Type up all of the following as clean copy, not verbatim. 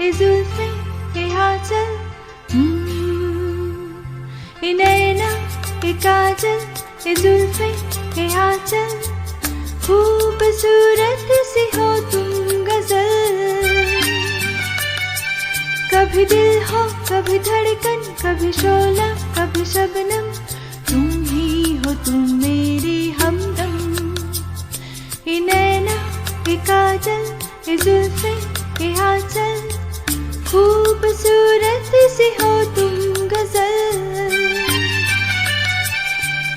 ये जुल्फे ये आंचल, ये नैना ये काजल, ये जुल्फे ये आंचल, खूबसूरत सी हो तुम गजल। कभी दिल हो कभी धड़कन, कभी शोला कभी शबनम, तुम ही हो तुम मेरी हमदम। ये नैना ये काजल, ये जुल्फे ये आंचल, खूबसूरत सी हो तुम गजल।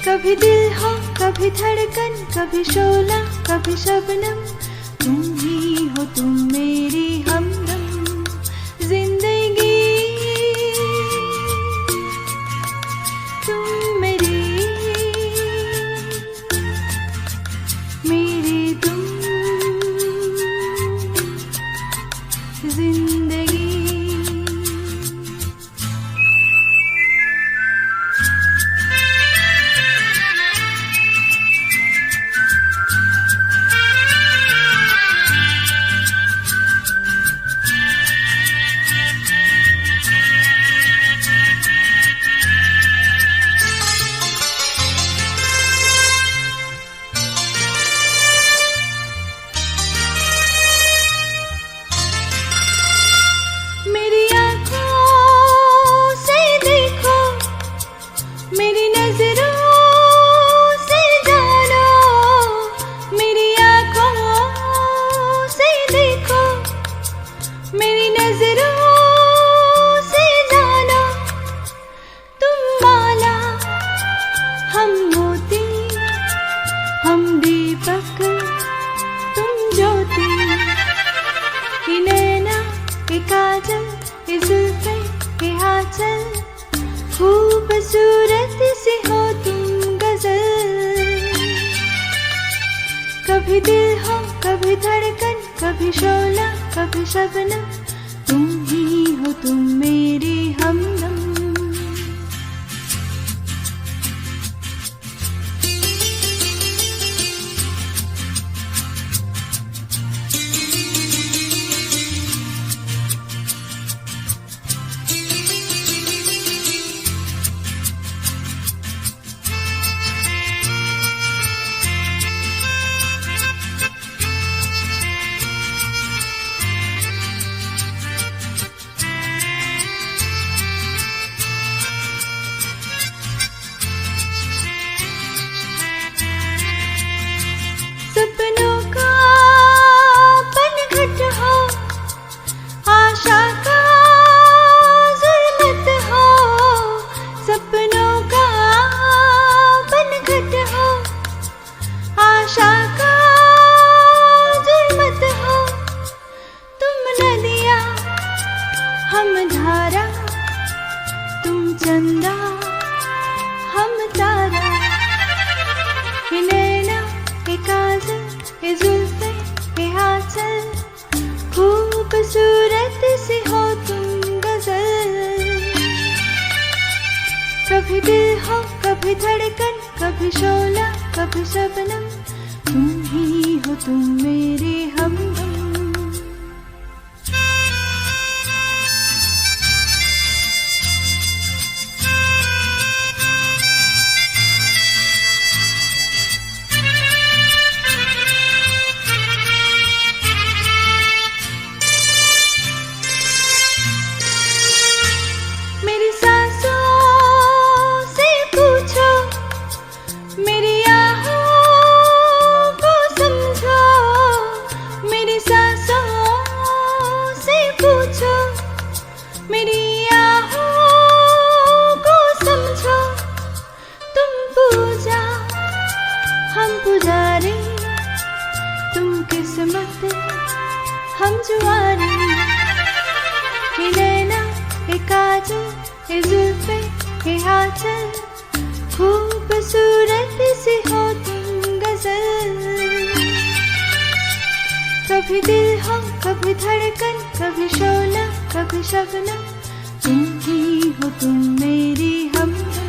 कभी दिल हो कभी धड़कन, कभी शोला कभी शबनम, तुम ही हो तुम मेरी हमदम। जिंदगी तुम मेरी, मेरी तुम जिंदगी। काजल ये जुल्फे ये आंचल, खूबसूरत सी हो तुम गजल। कभी दिल हो कभी धड़कन, कभी शोला कभी शबनम, तुम ही हो तुम मेरी हमदम। सपनों का पनघट हो, आशा का ज़ुल्मत हो। सपनों का पनघट हो, आशा का ज़ुल्मत हो। तुम नदियाँ हम धारा, तुम चंदा हम तारा। ये नैना ये काजल ये जुल्फे ये आंचल, खूबसूरत सी हो तुम गजल। कभी दिल हो कभी धड़कन, कभी शोला कभी शबनम, तुम ही हो तुम मेरी हमदम। मेरी सांसों से पूछो, मेरी आहों को समझो। मेरी सांसों से पूछो, मेरी आहों को समझो। तुम पूजा हम पुजारी, तुम किस्मत हम जुआरी। ये नैना ये काजल ये जुल्फे ये आंचल, खूबसूरत सी हो तुम गजल। कभी दिल हो कभी धड़कन, कभी शोला कभी शबनम, तुम ही हो तुम मेरी हमदम।